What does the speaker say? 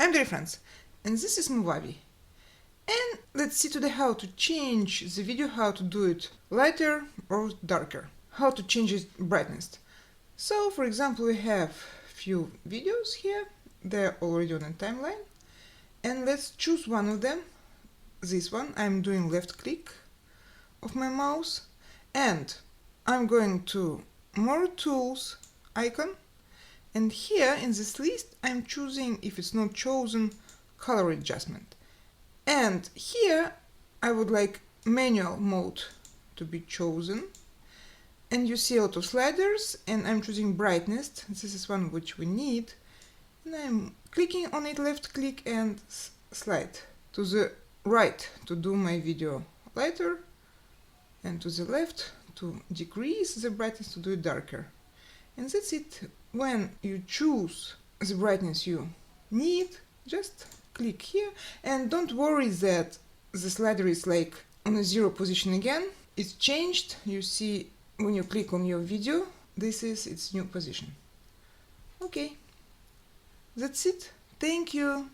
I'm dear friends, and this is Movavi. And let's see today how to change the video, how to do it lighter or darker, how to change its brightness. So, for example, we have few videos here, they're already on a timeline, and let's choose one of them. This one, I'm doing left click of my mouse, and I'm going to More Tools icon, and here in this list I'm choosing, if it's not chosen, color adjustment. And here I would like manual mode to be chosen. And you see a lot of sliders, and I'm choosing brightness. This is one which we need. And I'm clicking on it, left click, and slide to the right to do my video lighter, and to the left to decrease the brightness, to do it darker. And that's it. When you choose the brightness you need, just click here, and don't worry that the slider is like on a 0 position again. It's changed. You see when you click on your video, this is its new position. Okay, that's it. Thank you.